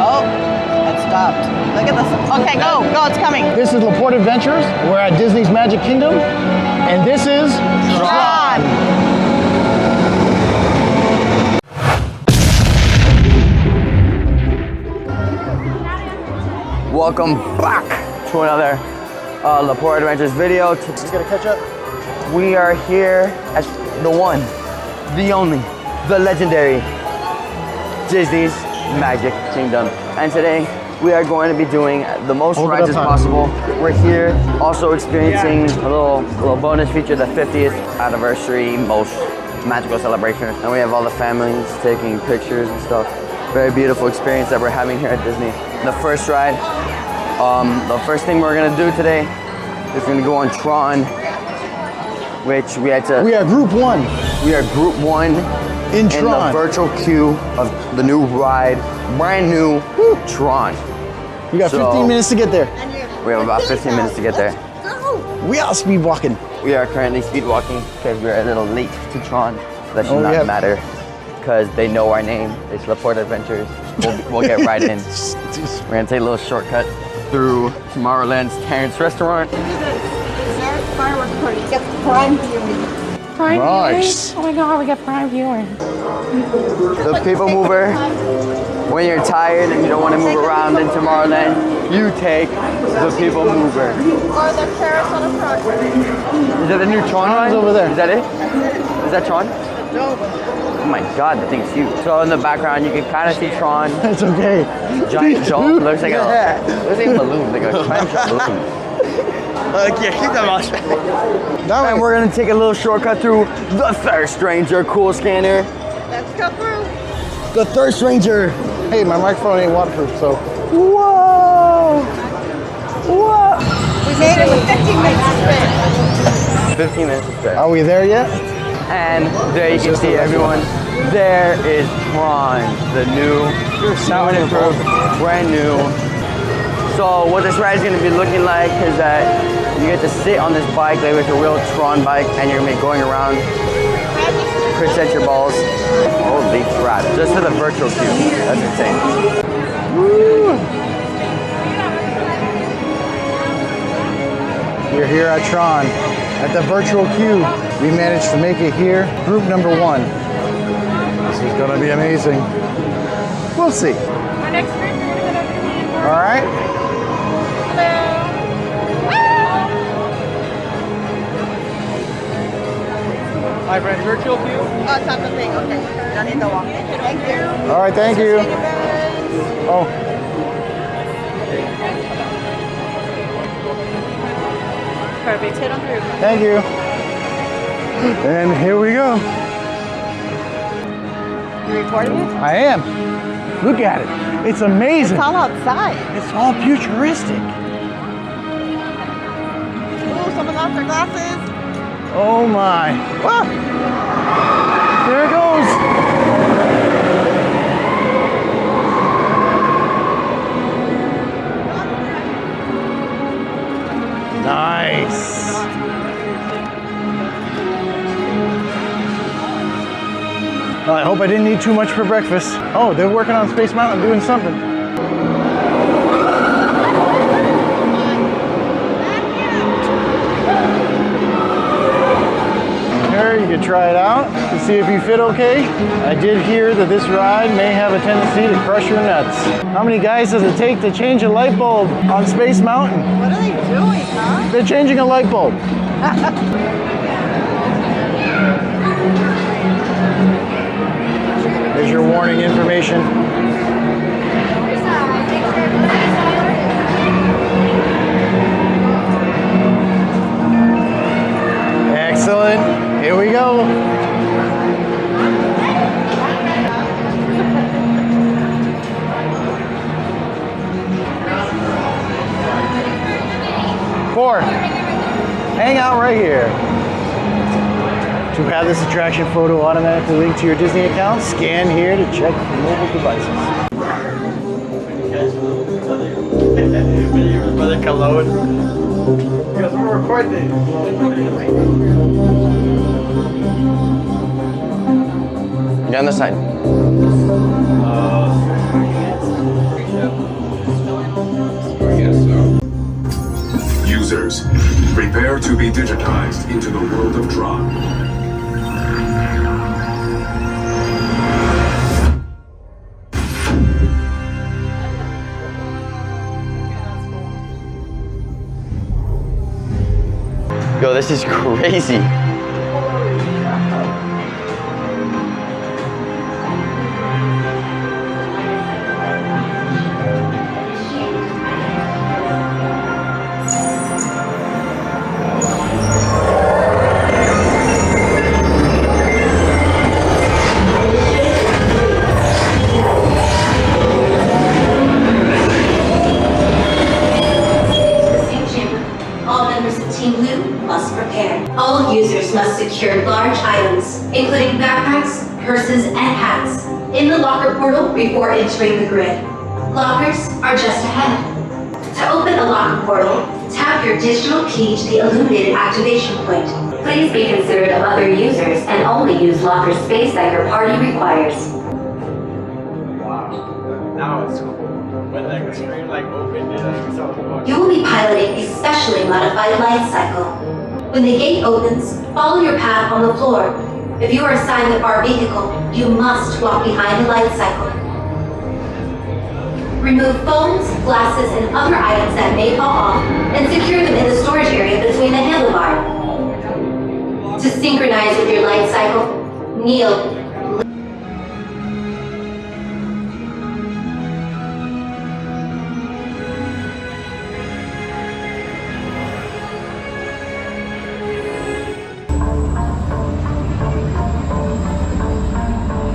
Oh, it stopped. Look at this. Okay, go, it's coming. This is LaPorte Adventures. We're at Disney's Magic Kingdom. And this is Tron. Welcome back to another LaPorte Adventures video. Just gonna catch up. We are here at the one, the only, the legendary Disney's Magic Kingdom. And today we are going to be doing the most rides as possible. We're here also experiencing a little bonus feature, the 50th anniversary most magical celebration. And we have all the families taking pictures and stuff. Very beautiful experience that we're having here at Disney. The first ride, the first thing we're gonna do today is gonna go on Tron, which we had to. We are Group 1. We are Group 1 in the Tron. virtual queue of the new ride, brand new Tron. We got 15 minutes to get there. We have about 15 minutes to get there. We are speed walking. We are currently speed walking because we're a little late to Tron. That should not matter because they know our name. It's LaPorte Adventures. We'll get right in. We're gonna take a little shortcut through Tomorrowland's Terrence restaurant. Fireworks party. Get prime viewing. Prime Nice. viewing? Oh my god, we got prime viewing. The people mover. When you're tired and you don't want to move around in Tomorrowland, you take the people mover. Or the carousel of progress. Is that the new Tron ride? over there. Is that it? Is that Tron? Oh my god, the thing's huge. So in the background you can kind of see Tron. It's okay. Giant jump. Looks like a balloon, like a clamshell balloon. Okay, keep that much. And we're gonna take a little shortcut through the Thirst Ranger cool scanner. Let's go through. The Thirst Ranger. Hey, my microphone ain't waterproof, so. Whoa! Whoa! We made it with 15 minutes to spare. 15 minutes to spare. Are we there yet? And there you can see everyone. There is Tron, the new, sound improved, brand new. So what this ride is going to be looking like is that you get to sit on this bike like it's a real Tron bike, and you're going to be going around, present your balls. Holy crap! Just for the virtual queue, that's insane. Woo! We're here at Tron, at the virtual queue. We managed to make it here, group number 1. This is gonna be amazing. We'll see. Our next group, we're gonna go to the All right. Hi, friend. Virtual queue. Oh, it's not the thing. Okay. Don't need the walk. Thank you. All right, thank you. Oh. Perfect. Hit on through. Thank you. And here we go. You recording it? I am. Look at it. It's amazing. It's all outside. It's all futuristic. Ooh, someone lost their glasses. Oh my. Ah! There it goes. Nice. Well, I hope I didn't eat too much for breakfast. Oh, they're working on Space Mountain doing something. You can try it out to see if you fit okay. I did hear that this ride may have a tendency to crush your nuts. How many guys does it take to change a light bulb on Space Mountain? What are they doing, huh? They're changing a light bulb. There's your warning information. Excellent. Here we go. Four. Hang out right here. To have this attraction photo automatically linked to your Disney account, scan here to check mobile devices. Brother Cologne. Because we're recording. You're on the side. users, prepare to be digitized into the world of Tron. Yo, this is crazy. All users must secure large items, including backpacks, purses, and hats, in the locker portal before entering the grid. Lockers are just ahead. To open a locker portal, tap your digital key to the illuminated activation point. Please be considerate of other users and only use locker space that your party requires. Wow. Now it's cool. When like the screen like opened and like saw the box. You will be piloting a specially modified Lightcycle. When the gate opens, follow your path on the floor. If you are assigned the bar vehicle, you must walk behind the Lightcycle. Remove phones, glasses, and other items that may fall off, and secure them in the storage area between the handlebar. To synchronize with your Lightcycle, kneel.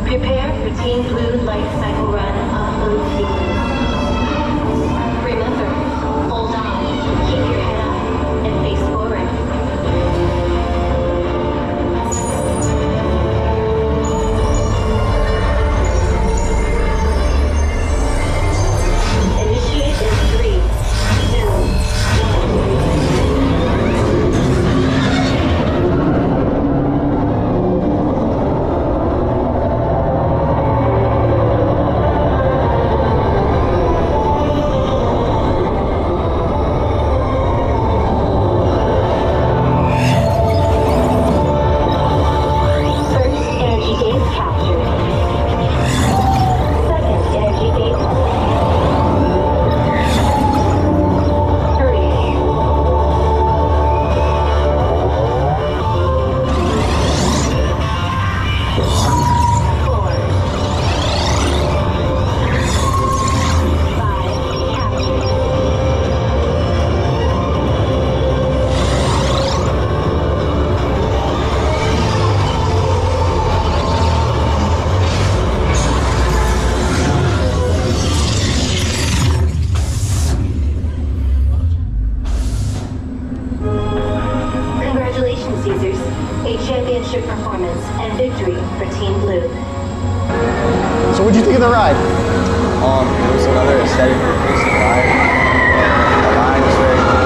Prepare for Team Blue Lightcycle run of Blue Team. Remember, hold on, keep your head up, and face forward. Initiate in 3, 2, 1. Congratulations, users. A championship performance and victory for Team Blue. So what'd you think of the ride? It was another aesthetically pleasing ride. The line was very cool,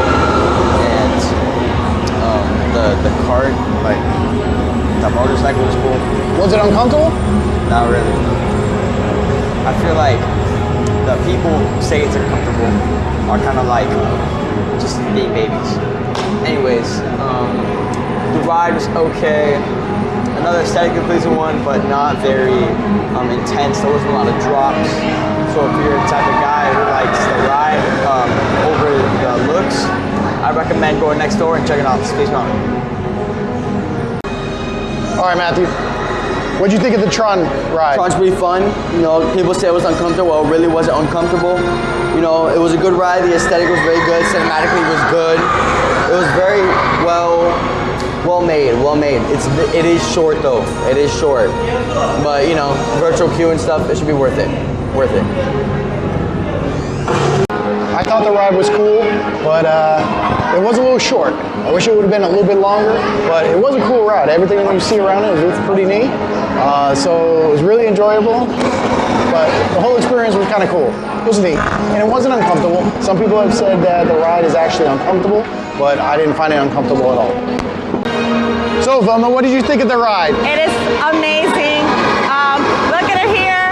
and the cart, like the motorcycle was cool. Was it uncomfortable? Not really. I feel like the people who say it's uncomfortable are kind of like just being babies. Anyways, the ride was okay. Another aesthetically pleasing one, but not very intense. There wasn't a lot of drops. So if you're the type of guy who likes the ride over the looks, I recommend going next door and checking out Space Mountain. All right, Matthew. What'd you think of the Tron ride? Tron's pretty fun. You know, people say it was uncomfortable. Well, it really wasn't uncomfortable. You know, it was a good ride. The aesthetic was very good. Cinematically was good. It was very well made. It is short though. It is short. But you know, virtual queue and stuff, it should be worth it. I thought the ride was cool, but it was a little short. I wish it would have been a little bit longer, but it was a cool ride. Everything that you see around it is pretty neat. So it was really enjoyable, but the whole experience was kind of cool. It was neat, and it wasn't uncomfortable. Some people have said that the ride is actually uncomfortable, but I didn't find it uncomfortable at all. So, Velma, what did you think of the ride? It is amazing. Look at it here.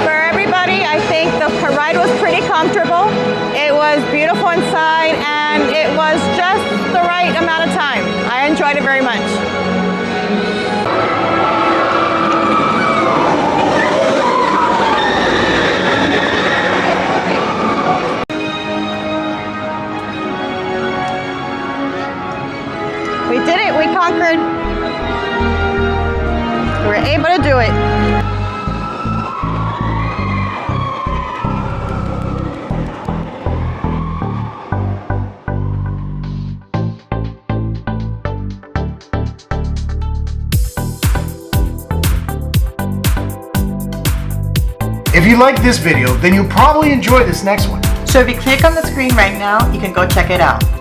For everybody, I think the ride was pretty comfortable. It was beautiful inside, and and it was just the right amount of time. I enjoyed it very much. We did it, we conquered. We were able to do it. If you like this video, then you'll probably enjoy this next one. So if you click on the screen right now, you can go check it out.